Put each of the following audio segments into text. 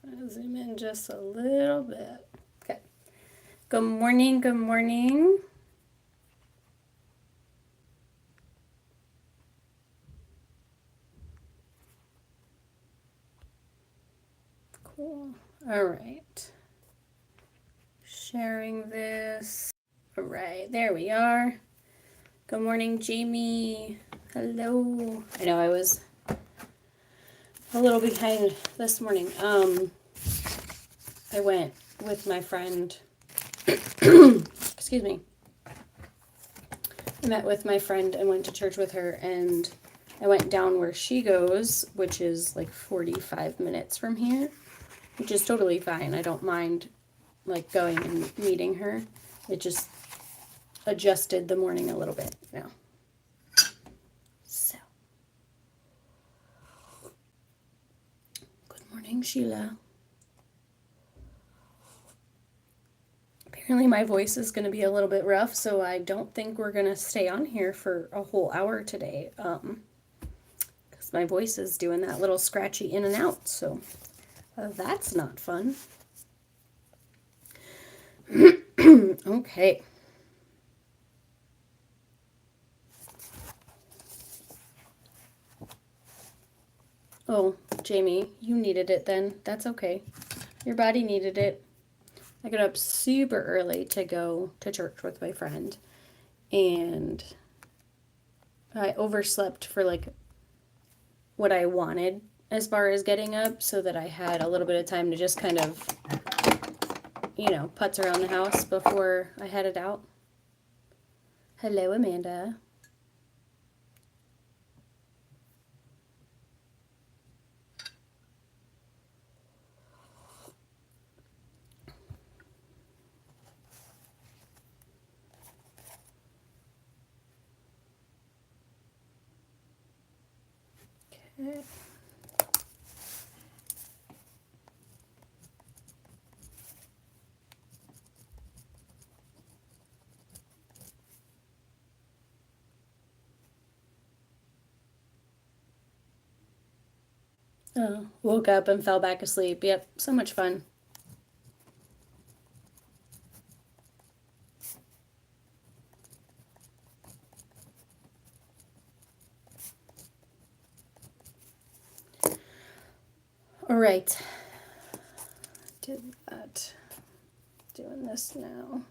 gonna zoom in just a little bit. Okay. Good morning, good morning. Cool. All right. Sharing this. All right, there we are. Good morning, Jamie. Hello. I know I was a little behind this morning. I went with my friend. Excuse me. I met with my friend and went to church with her, and I went down where she goes, which is like 45 minutes from here, which is totally fine. I don't mind like going and meeting her. It just adjusted the morning a little bit now. So, good morning, Sheila. Apparently my voice is going to be a little bit rough, so I don't think we're going to stay on here for a whole hour today. Because my voice is doing that little scratchy in and out, so that's not fun. Okay. Oh, Jamie, you needed it then. That's okay. Your body needed it. I got up super early to go to church with my friend, and I overslept for like what I wanted as far as getting up, so that I had a little bit of time to just kind of, putz around the house before I headed out. Hello, Amanda. Okay. Woke up and fell back asleep. Yep, so much fun. All right. Did that. Doing this now.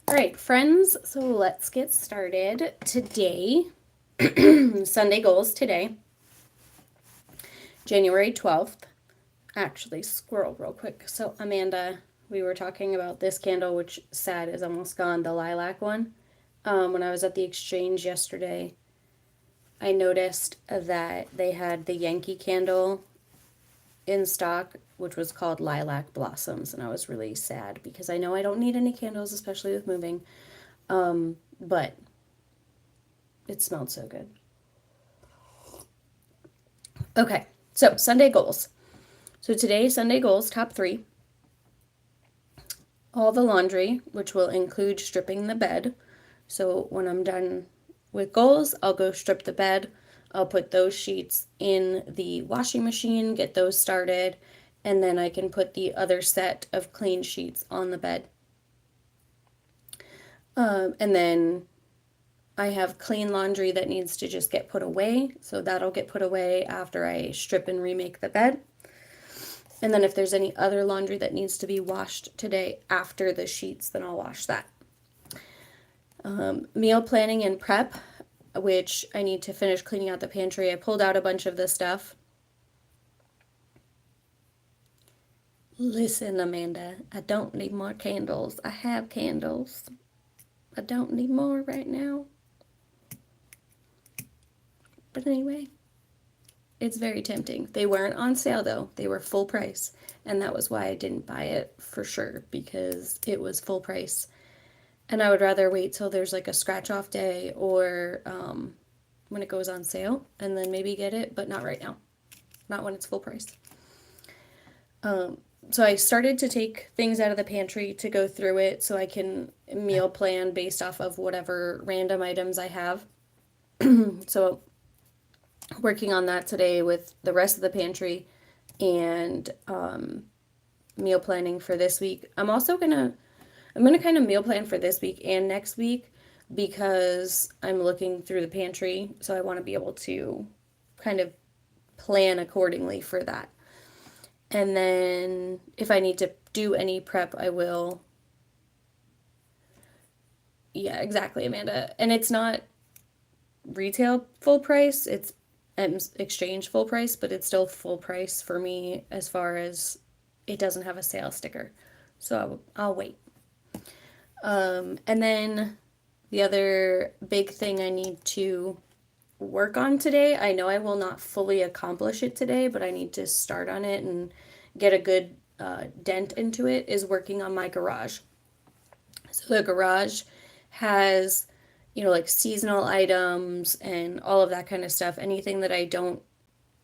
All right, friends, so let's get started. Today, Sunday goals today, January 12th. Actually, scroll real quick. So, Amanda, we were talking about this candle, which sad is almost gone, the lilac one. When I was at the exchange yesterday, I noticed that they had the Yankee candle in stock, which was called Lilac Blossoms, and I was really sad because I know I don't need any candles, especially with moving, but it smelled so good. Okay, so Sunday goals. So today, Sunday goals, top 3. All the laundry, which will include stripping the bed. So when I'm done with goals, I'll go strip the bed. I'll put those sheets in the washing machine, get those started, and then I can put the other set of clean sheets on the bed. And then I have clean laundry that needs to just get put away, so that'll get put away after I strip and remake the bed. And then if there's any other laundry that needs to be washed today after the sheets, then I'll wash that. Meal planning and prep, which I need to finish cleaning out the pantry. I pulled out a bunch of this stuff. Listen, Amanda, I don't need more candles. I have candles. I don't need more right now. But anyway, it's very tempting. They weren't on sale though. They were full price. And that was why I didn't buy it for sure, because it was full price. And I would rather wait till there's like a scratch off day or when it goes on sale and then maybe get it, but not right now. Not when it's full price. so I started to take things out of the pantry to go through it so I can meal plan based off of whatever random items I have. So working on that today with the rest of the pantry and meal planning for this week. I'm gonna kind of meal plan for this week and next week because I'm looking through the pantry, so I want to be able to kind of plan accordingly for that. And then if I need to do any prep, I will. Yeah, exactly, Amanda. And it's not retail full price, it's exchange full price, but it's still full price for me as far as it doesn't have a sale sticker. So I'll wait. And then the other big thing I need to work on today, I know I will not fully accomplish it today, but I need to start on it and get a good dent into it, is working on my garage. So the garage has, like seasonal items and all of that kind of stuff. Anything that I don't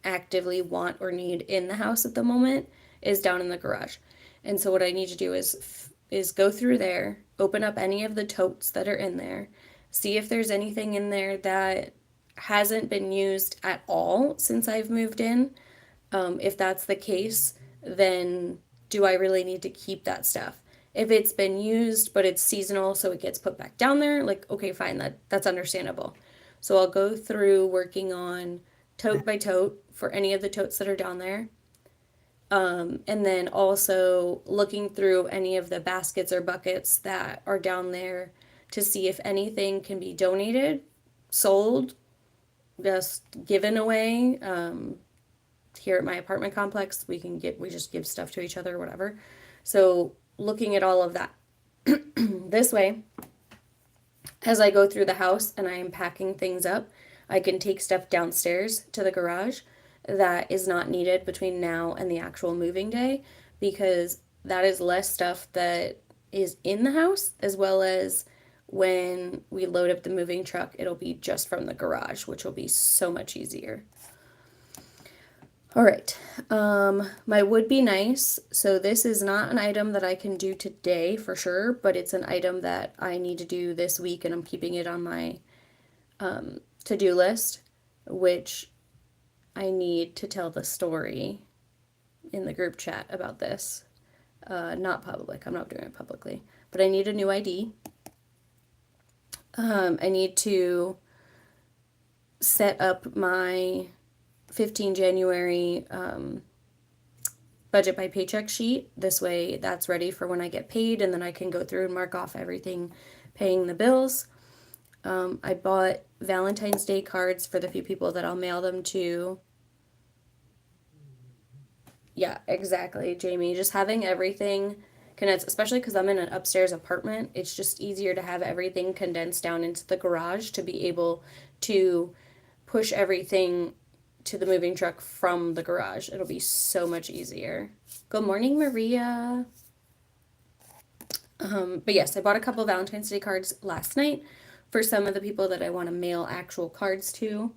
actively want or need in the house at the moment is down in the garage. And so what I need to do is go through there, open up any of the totes that are in there, see if there's anything in there that hasn't been used at all since I've moved in. If that's the case, then do I really need to keep that stuff? If it's been used but it's seasonal so it gets put back down there, like okay, fine, that's understandable. So I'll go through working on tote by tote for any of the totes that are down there. And then also looking through any of the baskets or buckets that are down there to see if anything can be donated, sold, just given away. Here at my apartment complex, we just give stuff to each other or whatever. So looking at all of that. This way, as I go through the house and I am packing things up, I can take stuff downstairs to the garage that is not needed between now and the actual moving day, because that is less stuff that is in the house, as well as when we load up the moving truck, it'll be just from the garage, which will be so much easier. All right, my would be nice. So this is not an item that I can do today for sure, but it's an item that I need to do this week, and I'm keeping it on my to-do list, which I need to tell the story in the group chat about this. Not public, I'm not doing it publicly, but I need a new ID. I need to set up my 15 January budget by paycheck sheet. This way that's ready for when I get paid, and then I can go through and mark off everything paying the bills. I bought Valentine's Day cards for the few people that I'll mail them to. Yeah, exactly, Jamie. Just having everything condensed, especially because I'm in an upstairs apartment, it's just easier to have everything condensed down into the garage to be able to push everything to the moving truck from the garage. It'll be so much easier. Good morning, Maria. But yes, I bought a couple of Valentine's Day cards last night for some of the people that I want to mail actual cards to.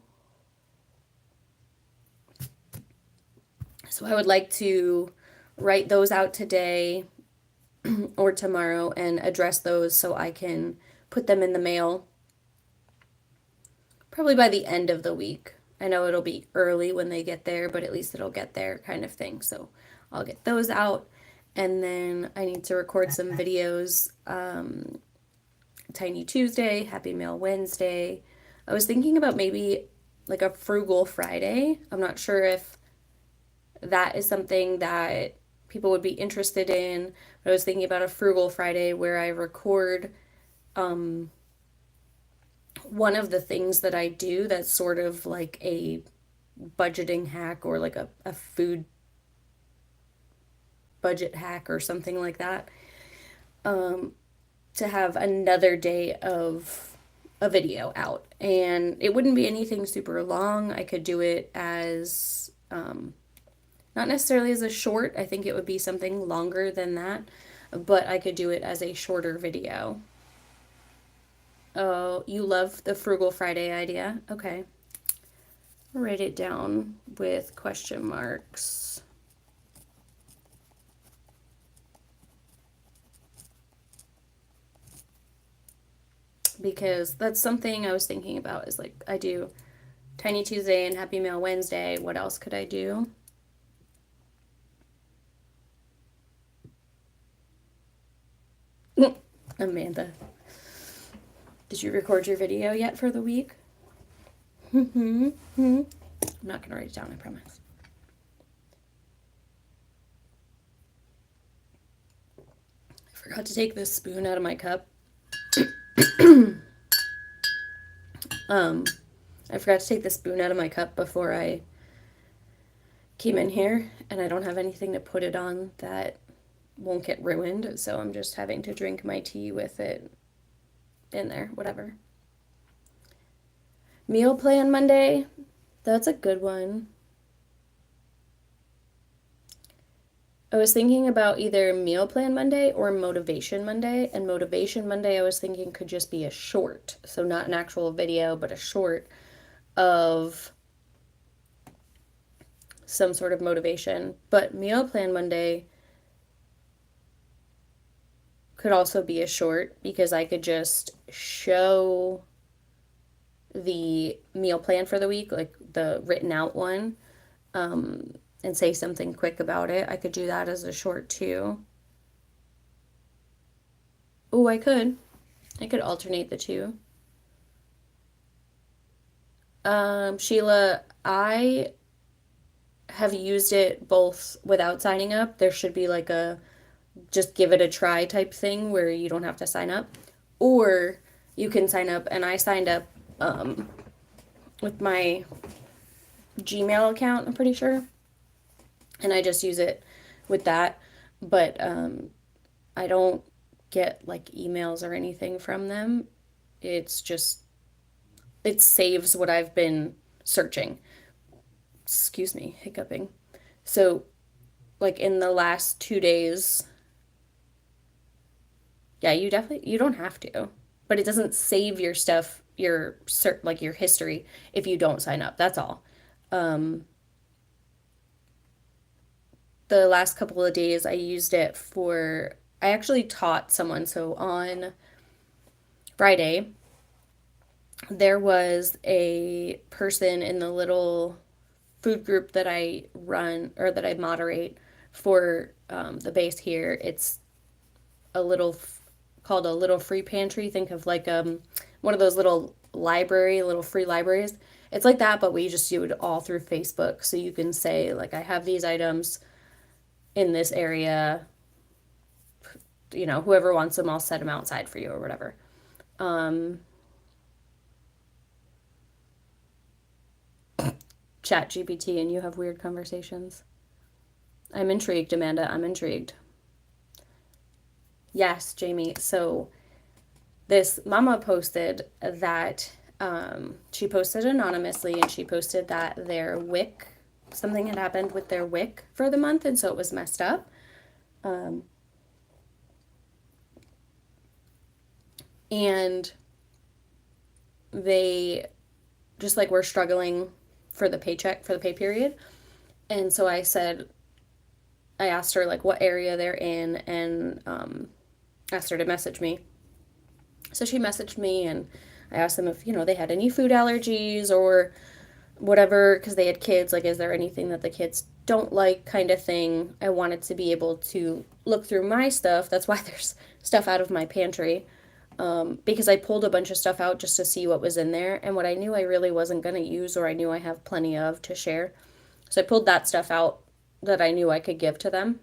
So I would like to write those out today or tomorrow and address those so I can put them in the mail probably by the end of the week. I know it'll be early when they get there, but at least it'll get there kind of thing. So I'll get those out. And then I need to record some videos. Tiny Tuesday, Happy Mail Wednesday. I was thinking about maybe like a Frugal Friday. I'm not sure if that is something that people would be interested in. But I was thinking about a Frugal Friday where I record one of the things that I do that's sort of like a budgeting hack or like a food budget hack or something like that. To have another day of a video out. And it wouldn't be anything super long. I could do it as, not necessarily as a short. I think it would be something longer than that. But I could do it as a shorter video. Oh, you love the Frugal Friday idea? Okay. Write it down with question marks. because that's something I was thinking about is like I do Tiny Tuesday and Happy Meal Wednesday. What else could I do? Amanda, did you record your video yet for the week? I'm not going to write it down, I promise. I forgot to take this spoon out of my cup. I forgot to take the spoon out of my cup before I came in here, and I don't have anything to put it on that won't get ruined, so I'm just having to drink my tea with it in there, whatever. Meal plan Monday, that's a good one. I was thinking about either Meal Plan Monday or Motivation Monday. And Motivation Monday, I was thinking could just be a short. So, not an actual video, but a short of some sort of motivation. But Meal Plan Monday could also be a short because I could just show the meal plan for the week, like the written out one, and say something quick about it. I could do that as a short too. Oh, I could. I could alternate the two. Sheila, I have used it both without signing up. There should be like a just give it a try type thing where you don't have to sign up. Or you can sign up, and I signed up with my Gmail account, I'm pretty sure. And I just use it with that. But I don't get like emails or anything from them. It's just, it saves what I've been searching. Excuse me, hiccuping. So, like in the last 2 days, yeah, you don't have to, but it doesn't save your stuff, your like your history if you don't sign up. That's all. Um, the last couple of days I used it for, I actually taught someone. So on Friday, there was a person in the little food group that I run or that I moderate for the base here. It's a little called a little free pantry. Think of like one of those little free libraries. It's like that, but we just do it all through Facebook. So you can say like I have these items in this area. You know, whoever wants them, I'll set them outside for you or whatever. Um, Chat GPT and you have weird conversations. I'm intrigued, Amanda. I'm intrigued. Yes, Jamie. So this mama posted that she posted anonymously and she posted that their WIC, something had happened with their WIC for the month, and so it was messed up. And they just like were struggling for the paycheck, for the pay period. And so I asked her like what area they're in, and asked her to message me. So she messaged me, and I asked them if, they had any food allergies or whatever, because they had kids, like, is there anything that the kids don't like, kind of thing. I wanted to be able to look through my stuff. That's why there's stuff out of my pantry, because I pulled a bunch of stuff out just to see what was in there, and what I knew I really wasn't going to use, or I knew I have plenty of to share. So I pulled that stuff out that I knew I could give to them.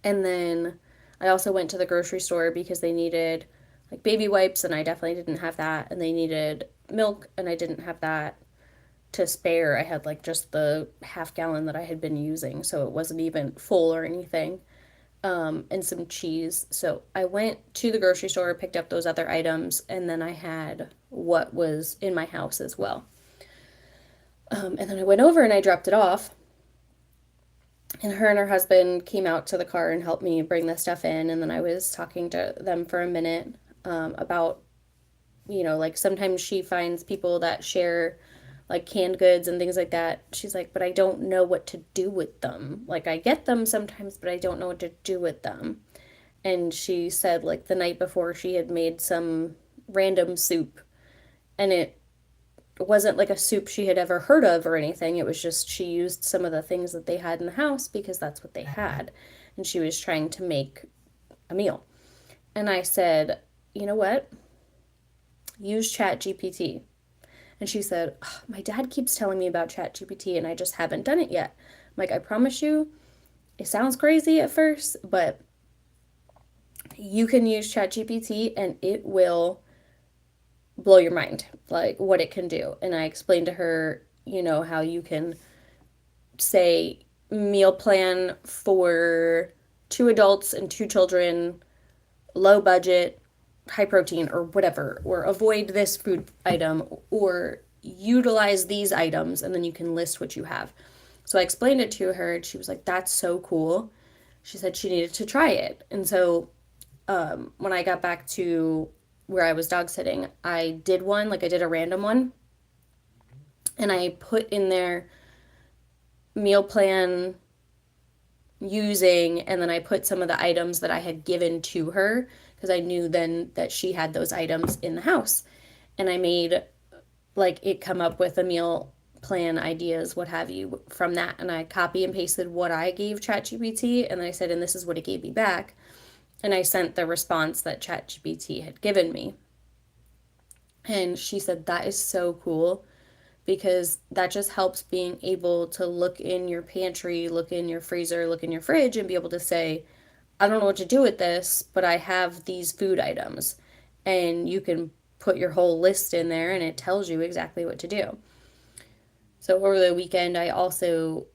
And then I also went to the grocery store because they needed like baby wipes, and I definitely didn't have that. And they needed milk, and I didn't have that to spare. I had like just the half gallon that I had been using, so it wasn't even full or anything. And some cheese. So I went to the grocery store, picked up those other items, and then I had what was in my house as well. And then I went over and I dropped it off. And her and her husband came out to the car and helped me bring the stuff in. And then I was talking to them for a minute about, like sometimes she finds people that share like canned goods and things like that. She's like, but I don't know what to do with them. Like I get them sometimes, but I don't know what to do with them. And she said like the night before she had made some random soup. And it wasn't like a soup she had ever heard of or anything. It was just she used some of the things that they had in the house because that's what they had. And she was trying to make a meal. And I said, you know what? Use Chat GPT. And she said, my dad keeps telling me about Chat GPT and I just haven't done it yet. I'm like, I promise you, it sounds crazy at first, but you can use Chat GPT and it will blow your mind, like what it can do. And I explained to her, how you can say meal plan for two adults and two children, low budget, high protein, or whatever, or avoid this food item, or utilize these items, and then you can list what you have. So I explained it to her, and she was like, that's so cool. She said she needed to try it. And so when I got back to where I was dog sitting, I did one, like I did a random one, and I put in there meal plan using, and then I put some of the items that I had given to her because I knew then that she had those items in the house. And I made like it come up with a meal plan ideas, what have you, from that. And I copy and pasted what I gave ChatGPT, and then I said, and this is what it gave me back. And I sent the response that ChatGPT had given me. And she said, that is so cool because that just helps being able to look in your pantry, look in your freezer, look in your fridge, and be able to say, I don't know what to do with this, but I have these food items. And you can put your whole list in there and it tells you exactly what to do. So over the weekend, I also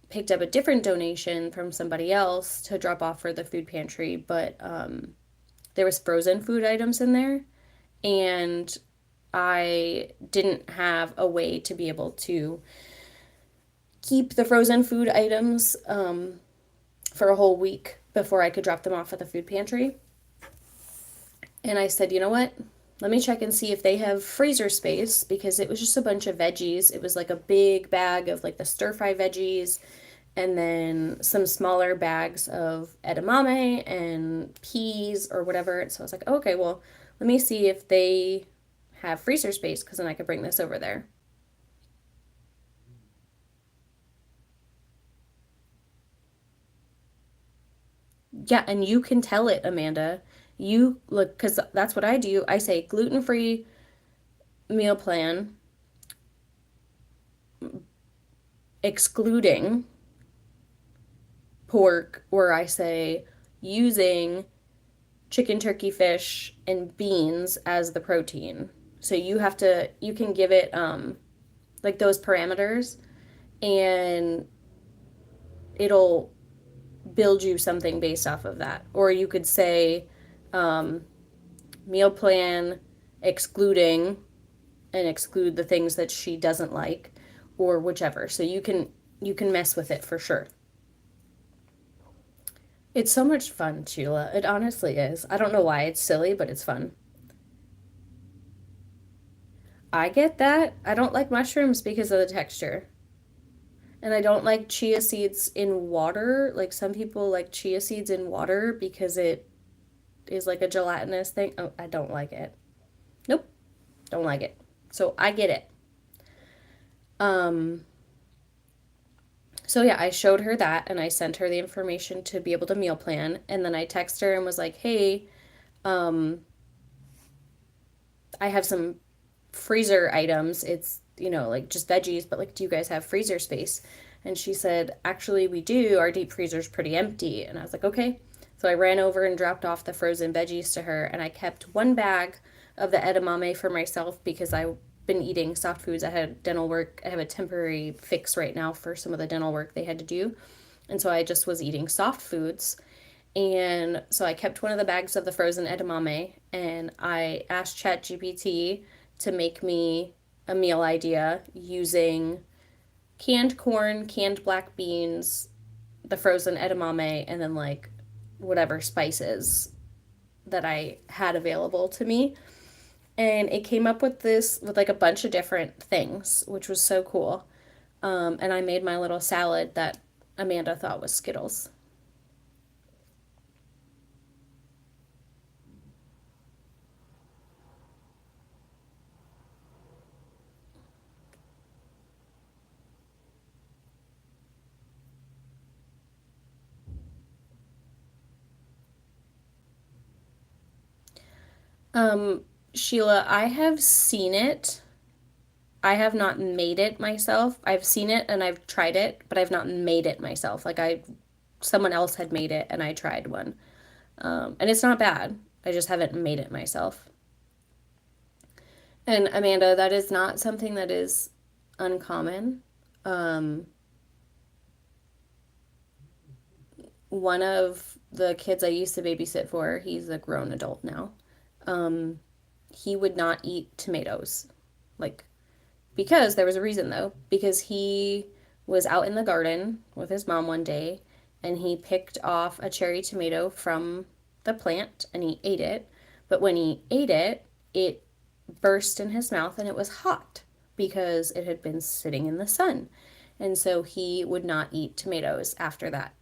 picked up a different donation from somebody else to drop off for the food pantry, but there was frozen food items in there, and I didn't have a way to be able to keep the frozen food items for a whole week before I could drop them off at the food pantry. And I said, you know what? Let me check and see if they have freezer space because it was just a bunch of veggies. It was like a big bag of like the stir fry veggies and then some smaller bags of edamame and peas or whatever. So I was like, okay, well, let me see if they have freezer space because then I could bring this over there. Yeah, and you can tell it, Amanda. You look, because that's what I do. I say gluten-free meal plan, excluding pork, or I say using chicken, turkey, fish, and beans as the protein. So you can give it like those parameters and it'll build you something based off of that. Or you could say um, meal plan excluding and exclude the things that she doesn't like or whichever. So you can mess with it for sure. It's so much fun, Sheila. It honestly is. I don't know why it's silly, but it's fun. I get that. I don't like mushrooms because of the texture. And I don't like chia seeds in water. Like some people like chia seeds in water because it is like a gelatinous thing. Oh, I don't like it. Nope, don't like it. So I get it. Um, so yeah, I showed her that and I sent her the information to be able to meal plan. And then I texted her and was like, hey, um, I have some freezer items. It's, like just veggies, but like, do you guys have freezer space? And she said, actually, we do. Our deep freezer's pretty empty. And I was like, okay. So I ran over and dropped off the frozen veggies to her. And I kept one bag of the edamame for myself because I've been eating soft foods. I had dental work. I have a temporary fix right now for some of the dental work they had to do. And so I just was eating soft foods. And so I kept one of the bags of the frozen edamame and I asked ChatGPT to make me a meal idea using canned corn, canned black beans, the frozen edamame, and then like whatever spices that I had available to me. And it came up with this with like a bunch of different things, which was so cool. And I made my little salad that Amanda thought was Skittles. Sheila, I have seen it. I have not made it myself. I've seen it and I've tried it, but I've not made it myself. Someone else had made it and I tried one. And it's not bad. I just haven't made it myself. And Amanda, that is not something that is uncommon. Um, One of the kids I used to babysit for, he's a grown adult now. Um, he would not eat tomatoes. Like, because there was a reason though, because he was out in the garden with his mom one day and he picked off a cherry tomato from the plant and he ate it. But when he ate it, it burst in his mouth and it was hot because it had been sitting in the sun. And so he would not eat tomatoes after that.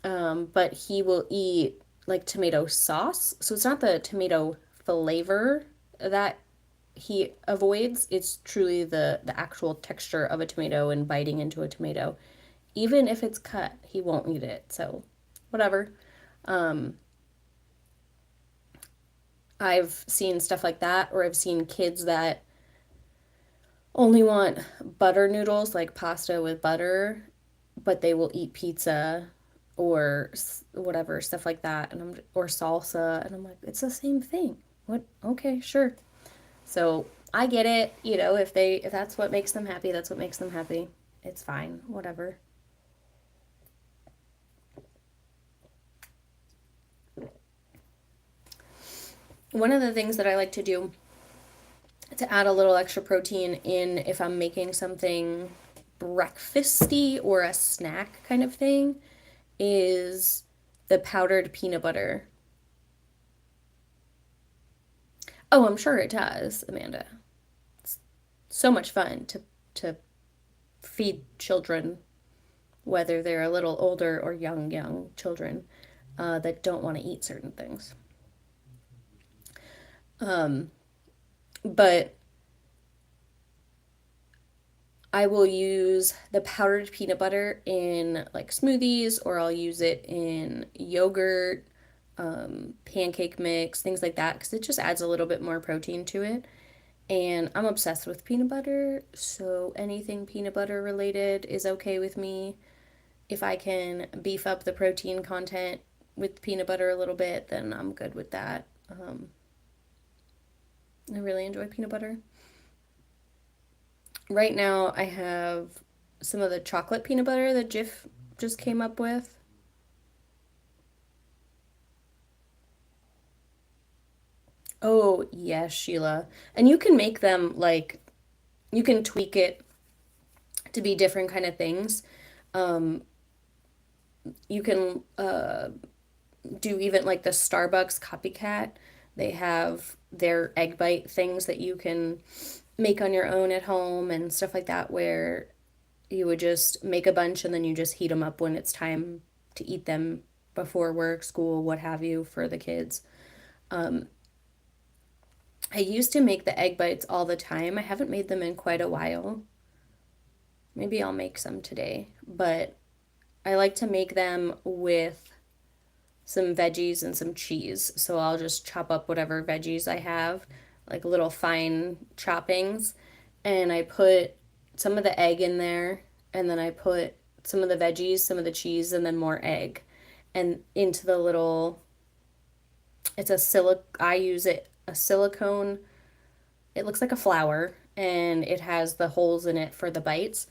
But he will eat like tomato sauce. So it's not the tomato flavor that he avoids. It's truly the actual texture of a tomato and biting into a tomato. Even if it's cut, he won't eat it. So whatever. Um, I've seen stuff like that, or I've seen kids that only want butter noodles, like pasta with butter, but they will eat pizza or whatever stuff like that, or salsa, and I'm like, it's the same thing. What? Okay, sure. So I get it. If that's what makes them happy, that's what makes them happy. It's fine. Whatever. One of the things that I like to do to add a little extra protein in if I'm making something breakfasty or a snack kind of thing is the powdered peanut butter. Oh, I'm sure it does, Amanda. It's so much fun to feed children, whether they're a little older or young children that don't want to eat certain things. Um, but I will use the powdered peanut butter in like smoothies, or I'll use it in yogurt, pancake mix, things like that, because it just adds a little bit more protein to it. And I'm obsessed with peanut butter, so anything peanut butter related is okay with me. If I can beef up the protein content with peanut butter a little bit, then I'm good with that. I really enjoy peanut butter. Right now, I have some of the chocolate peanut butter that Jif just came up with. Oh, yes, Sheila. And you can make them like, you can tweak it to be different kind of things. Um, you can do even like the Starbucks copycat. They have their egg bite things that you can make on your own at home and stuff like that, where you would just make a bunch and then you just heat them up when it's time to eat them before work, school, what have you, for the kids. Um, I used to make the egg bites all the time. I haven't made them in quite a while. Maybe I'll make some today, but I like to make them with some veggies and some cheese. So I'll just chop up whatever veggies I have, like little fine choppings, and I put some of the egg in there, and then I put some of the veggies, some of the cheese, and then more egg. And into the little, I use it, a silicone, it looks like a flower, and it has the holes in it for the bites.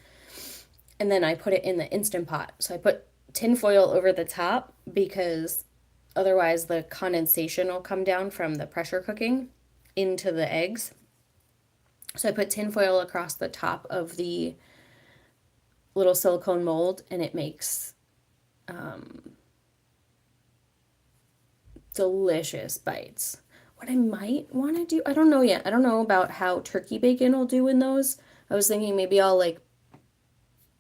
And then I put it in the Instant Pot. So I put tin foil over the top because otherwise the condensation will come down from the pressure cooking into the eggs. So I put tin foil across the top of the little silicone mold, and it makes delicious bites. What I might want to do, I don't know yet. I don't know about how turkey bacon will do in those. I was thinking maybe I'll like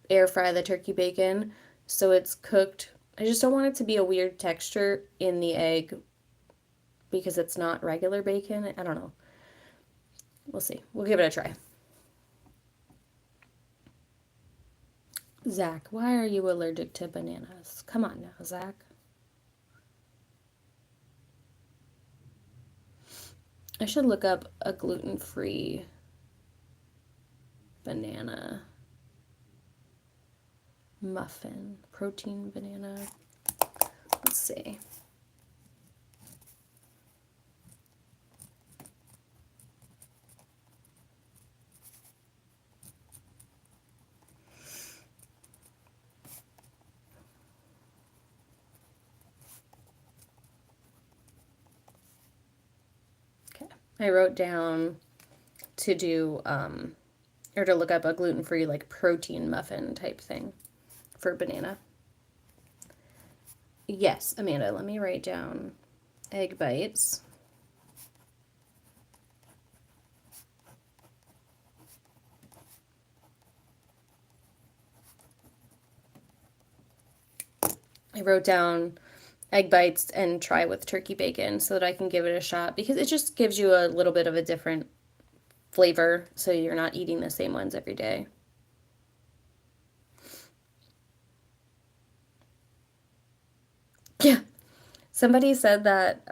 air fry the turkey bacon so it's cooked. I just don't want it to be a weird texture in the egg because it's not regular bacon. I don't know. We'll see. We'll give it a try. Zach, why are you allergic to bananas? Come on now, Zach. I should look up a gluten-free banana muffin. Protein banana. Let's see. Okay. I wrote down to do or to look up a gluten-free like protein muffin type thing for banana. Yes, Amanda, let me write down egg bites. I wrote down egg bites and try with turkey bacon so that I can give it a shot because it just gives you a little bit of a different flavor so you're not eating the same ones every day. Yeah. Somebody said that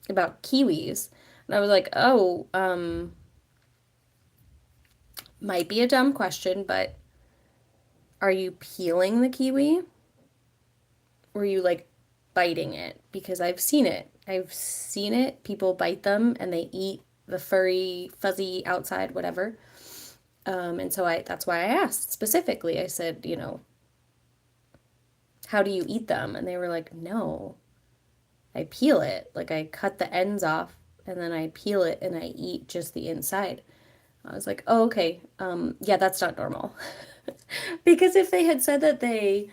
about kiwis. And I was like, oh, might be a dumb question, but are you peeling the kiwi? Or are you like biting it? Because I've seen it. I've seen it. People bite them and they eat the furry, fuzzy outside, whatever. And so that's why I asked specifically. I said, how do you eat them? And they were like, no, I peel it. Like I cut the ends off and then I peel it and I eat just the inside. I was like, oh, okay. Yeah, that's not normal. Because if they had said that they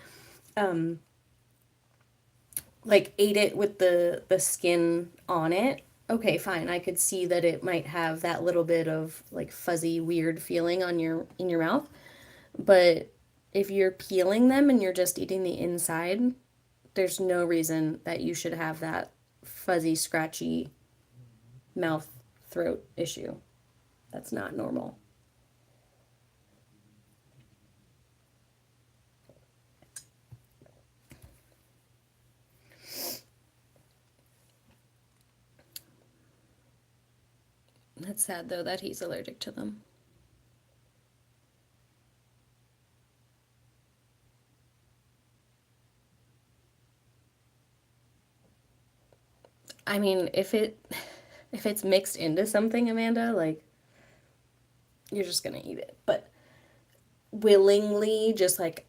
um, like ate it with the skin on it, okay, fine. I could see that it might have that little bit of like fuzzy, weird feeling on your in your mouth. But if you're peeling them and you're just eating the inside, there's no reason that you should have that fuzzy, scratchy mouth throat issue. That's not normal. That's sad though that he's allergic to them. I mean, if it's mixed into something, Amanda, like you're just gonna eat it. But willingly just like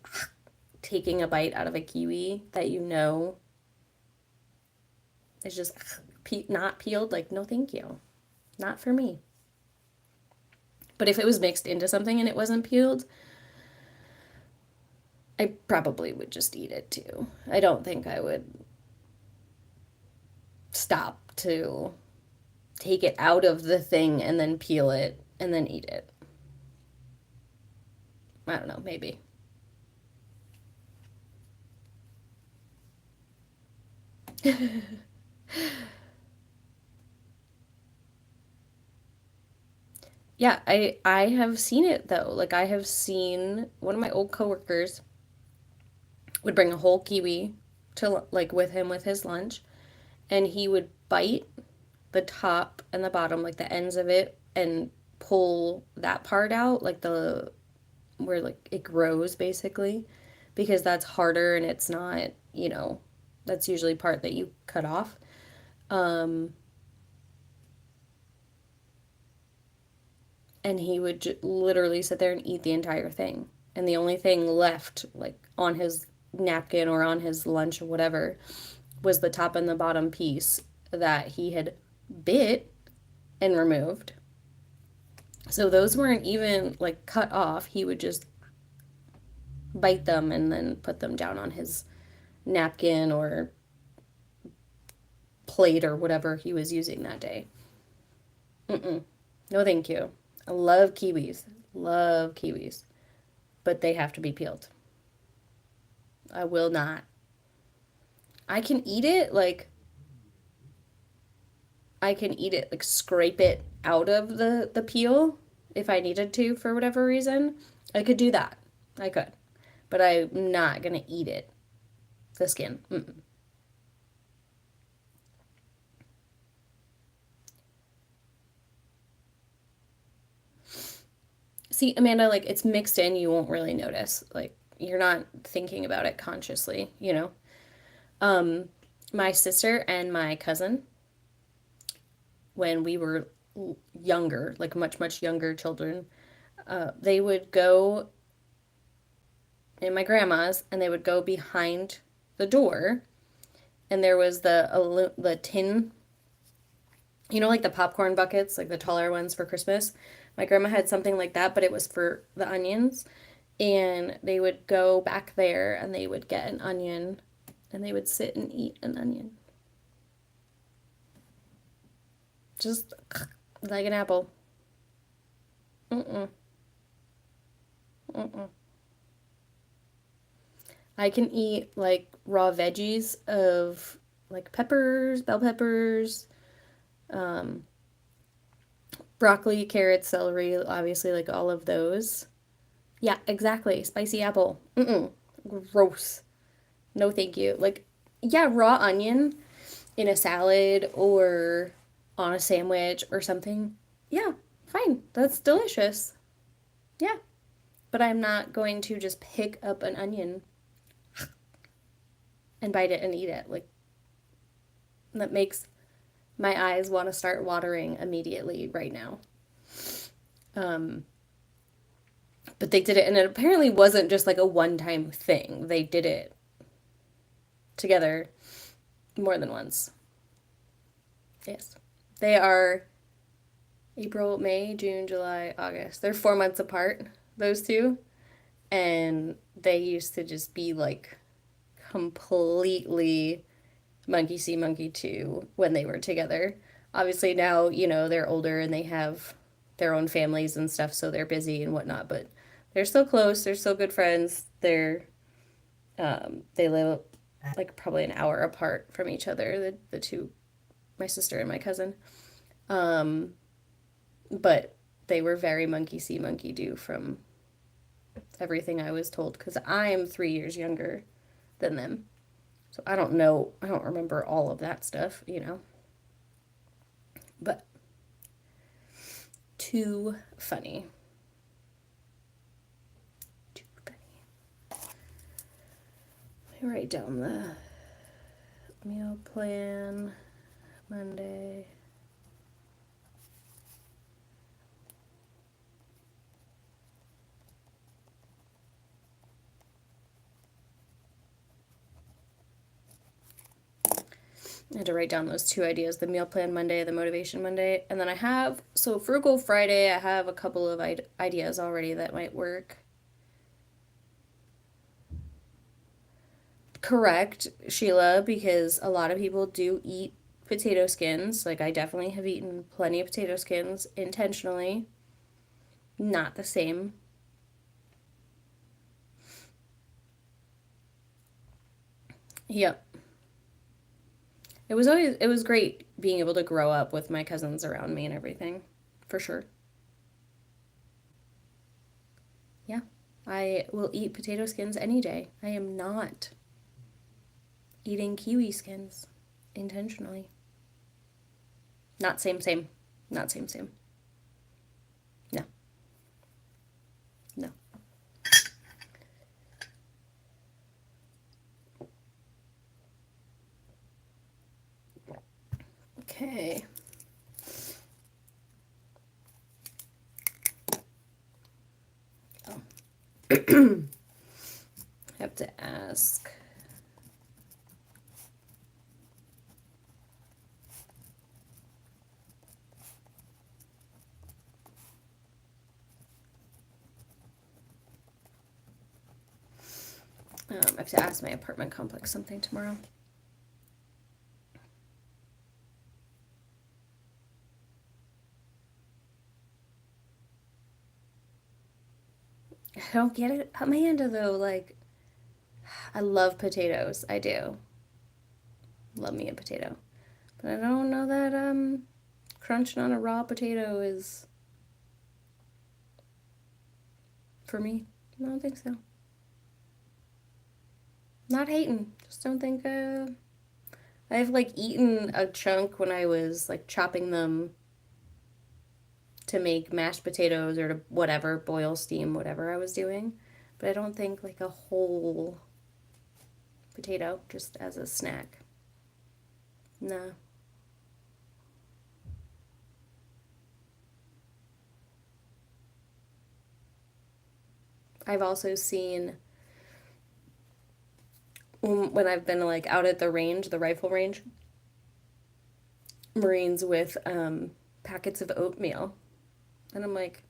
taking a bite out of a kiwi that you know is just not peeled, like no thank you. Not for me. But if it was mixed into something and it wasn't peeled, I probably would just eat it too. I don't think I would stop to take it out of the thing and then peel it and then eat it. I don't know, maybe. Yeah, I have seen it though. Like I have seen one of my old coworkers would bring a whole kiwi to like with him with his lunch and he would bite the top and the bottom like the ends of it and pull that part out like the where like it grows basically because that's harder and it's not, that's usually part that you cut off. Um and he would literally sit there and eat the entire thing. And the only thing left, like on his napkin or on his lunch or whatever, was the top and the bottom piece that he had bit and removed. So those weren't even like cut off. He would just bite them and then put them down on his napkin or plate or whatever he was using that day. Mm-mm. No, thank you. I love kiwis. Love kiwis. But they have to be peeled. I will not. I can eat it like I can eat it like scrape it out of the peel if I needed to for whatever reason. I could do that. I could. But I'm not going to eat it. The skin. Mm-mm. See, Amanda, like it's mixed in, you won't really notice. Like you're not thinking about it consciously, you know? Um, my sister and my cousin, when we were younger, like much, much younger children, they would go in my grandma's and they would go behind the door and there was the tin, you know, like the popcorn buckets, like the taller ones for Christmas. My grandma had something like that, but it was for the onions. And they would go back there and they would get an onion and they would sit and eat an onion. Just like an apple. Mm-mm. Mm-mm. I can eat like raw veggies of like peppers, bell peppers, um, broccoli, carrots, celery, obviously, like all of those. Yeah, exactly. Spicy apple. Mm-mm. Gross. No, thank you. Like, yeah, raw onion in a salad or on a sandwich or something. Yeah, fine. That's delicious. Yeah. But I'm not going to just pick up an onion and bite it and eat it. Like, that makes my eyes want to start watering immediately right now. Um, but they did it, and it apparently wasn't just like a one time thing. They did it together more than once. Yes. They are April, May, June, July, August. They're 4 months apart, those two. And they used to just be like completely monkey see, monkey do when they were together. Obviously, now, you know, they're older and they have their own families and stuff, so they're busy and whatnot, but they're still close. They're still good friends. They live like probably an hour apart from each other, the two, my sister and my cousin. Um, but they were very monkey see, monkey do from everything I was told because I am 3 years younger than them. So I don't know, I don't remember all of that stuff, you know. But too funny. Too funny. Let me write down the meal plan Monday. I had to write down those two ideas, the meal plan Monday, the motivation Monday. And then I have, so Frugal Friday, I have a couple of ideas already that might work. Correct, Sheila, because a lot of people do eat potato skins. Like, I definitely have eaten plenty of potato skins intentionally. Not the same. Yep. It was great being able to grow up with my cousins around me and everything. For sure. Yeah. I will eat potato skins any day. I am not eating kiwi skins intentionally. Not same, same. Not same, same. No, no. Okay. Oh. I have to ask. I have to ask my apartment complex something tomorrow. I don't get it, Amanda, though. Like, I love potatoes. I do. Love me a potato. But I don't know that crunching on a raw potato is for me. I don't think so. Not hating. Just don't think I've like eaten a chunk when I was like chopping them to make mashed potatoes or to whatever, boil, steam, whatever I was doing. But I don't think like a whole potato just as a snack. No. I've also seen when I've been like out at the range, the rifle range, Marines with packets of oatmeal. And I'm like,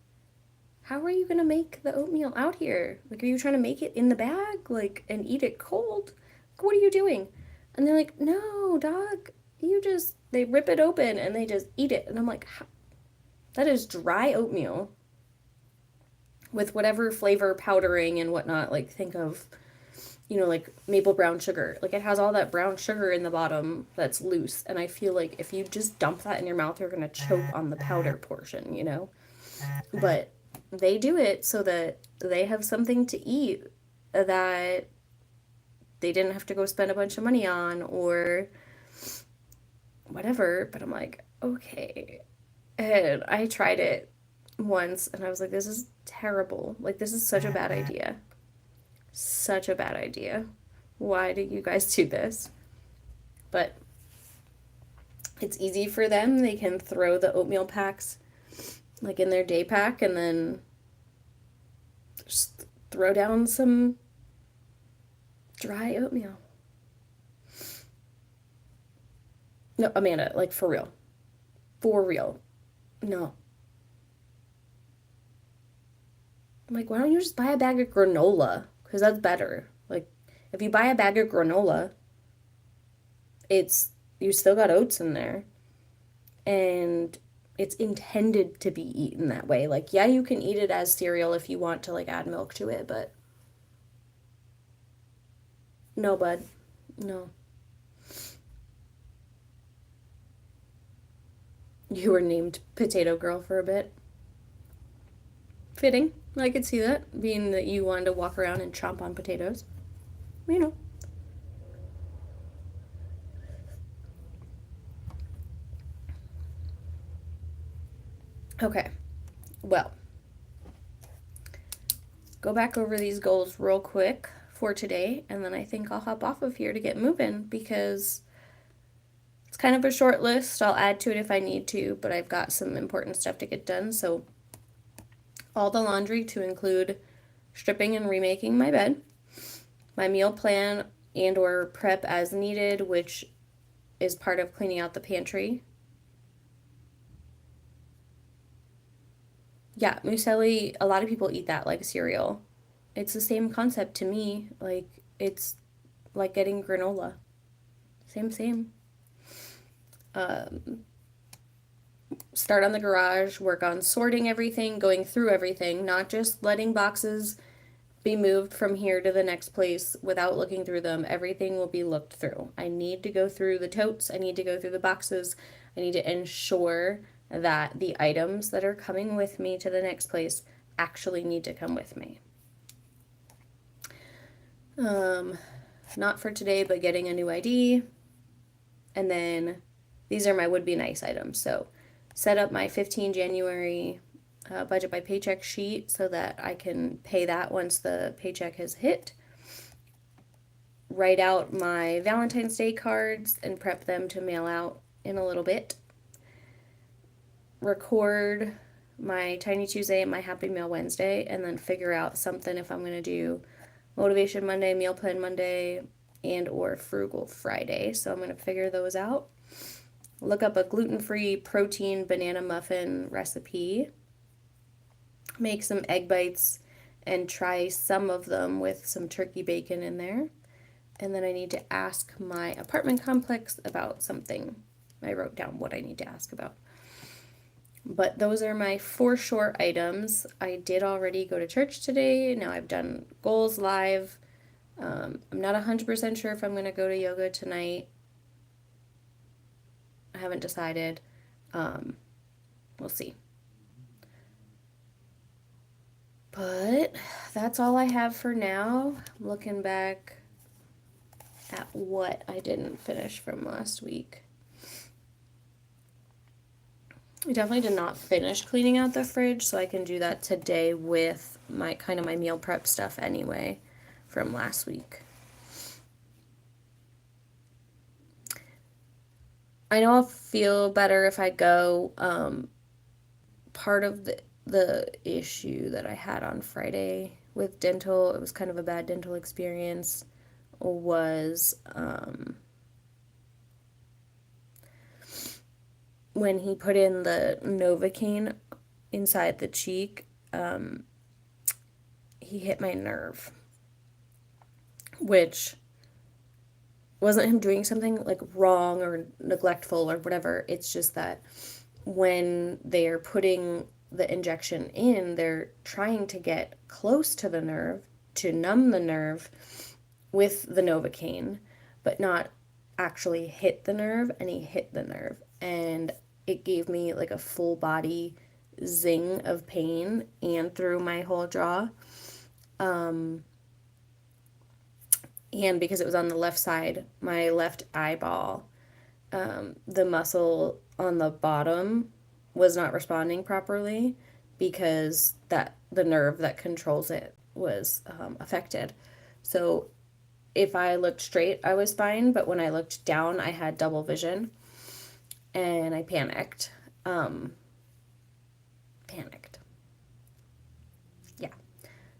how are you going to make the oatmeal out here? Like, are you trying to make it in the bag, like, and eat it cold? Like, what are you doing? And they're like, no, dog, they rip it open and they just eat it. And I'm like, that is dry oatmeal with whatever flavor powdering and whatnot. Like, think of, like maple brown sugar. Like, it has all that brown sugar in the bottom that's loose. And I feel like if you just dump that in your mouth, you're going to choke on the powder portion. But they do it so that they have something to eat that they didn't have to go spend a bunch of money on or whatever. But I'm like, okay. And I tried it once and I was like, this is terrible. Like, this is such a bad idea. Such a bad idea. Why do you guys do this? But it's easy for them. They can throw the oatmeal packs like in their day pack and then just throw down some dry oatmeal. No, Amanda, like for real. For real. No. I'm like, why don't you just buy a bag of granola? Because that's better. Like, if you buy a bag of granola, you still got oats in there. And it's intended to be eaten that way. Like, yeah, you can eat it as cereal if you want to, like, add milk to it, but no, bud. No. You were named Potato Girl for a bit. Fitting. I could see that, being that you wanted to walk around and chomp on potatoes. You know. Okay. Well, go back over these goals real quick for today, and then I think I'll hop off of here to get moving because it's kind of a short list. I'll add to it if I need to, but I've got some important stuff to get done. So all the laundry to include stripping and remaking my bed, my meal plan and or prep as needed, which is part of cleaning out the pantry. Yeah, muesli, a lot of people eat that like cereal. It's the same concept to me. Like, it's like getting granola. Same. Um, Start on the garage, work on sorting everything, going through everything, not just letting boxes be moved from here to the next place without looking through them. Everything will be looked through. I need to go through the totes. I need to go through the boxes. I need to ensure that the items that are coming with me to the next place actually need to come with me. Not for today, but getting a new ID. And then these are my would be nice items. So set up my 15 January budget by paycheck sheet so that I can pay that once the paycheck has hit. Write out my Valentine's Day cards and prep them to mail out in a little bit. Record my Tiny Tuesday and my Happy Meal Wednesday, and then figure out something if I'm going to do Motivation Monday, Meal Plan Monday, and or Frugal Friday. So I'm going to figure those out. Look up a gluten-free protein banana muffin recipe. Make some egg bites and try some of them with some turkey bacon in there. And then I need to ask my apartment complex about something. I wrote down what I need to ask about. But those are my 4 short items. I did already go to church today. Now I've done goals live. I'm not 100% sure if I'm going to go to yoga tonight. I haven't decided. We'll see. But that's all I have for now. I'm looking back at what I didn't finish from last week. I definitely did not finish cleaning out the fridge, so I can do that today with my kind of my meal prep stuff anyway from last week. I know I'll feel better if I go. Part of the issue that I had on Friday with dental, it was kind of a bad dental experience, was when he put in the Novocaine inside the cheek, he hit my nerve, which wasn't him doing something like wrong or neglectful or whatever. It's just that when they're putting the injection in, they're trying to get close to the nerve to numb the nerve with the Novocaine, but not actually hit the nerve, and he hit the nerve. And it gave me like a full body zing of pain and through my whole jaw. And because it was on the left side, my left eyeball, the muscle on the bottom was not responding properly because that the nerve that controls it was affected. So if I looked straight, I was fine, but when I looked down, I had double vision, and I panicked. Panicked. Yeah,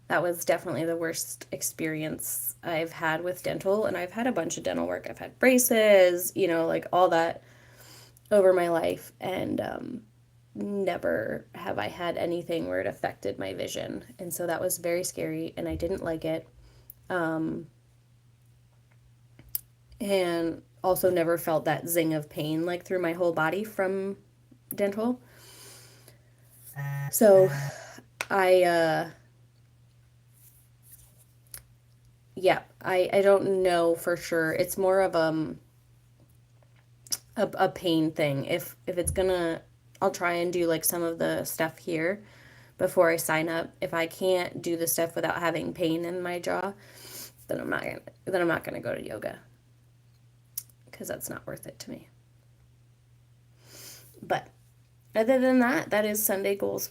that was definitely the worst experience I've had with dental, and I've had a bunch of dental work. I've had braces, like all that over my life, and never have I had anything where it affected my vision. And so that was very scary, and I didn't like it. And also never felt that zing of pain like through my whole body from dental. So I yeah, I don't know for sure. It's more of a pain thing. If it's gonna, I'll try and do like some of the stuff here before I sign up. If I can't do the stuff without having pain in my jaw, then I'm not gonna go to yoga because that's not worth it to me. But other than that, that is Sunday goals.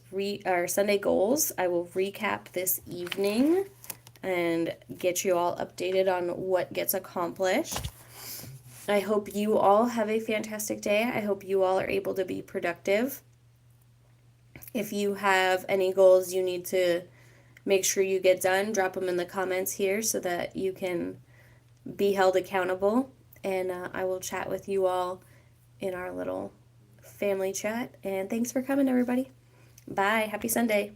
Sunday goals. I will recap this evening and get you all updated on what gets accomplished. I hope you all have a fantastic day. I hope you all are able to be productive. If you have any goals you need to make sure you get done, drop them in the comments here so that you can be held accountable. And I will chat with you all in our little family chat. And thanks for coming, everybody. Bye. Happy Sunday.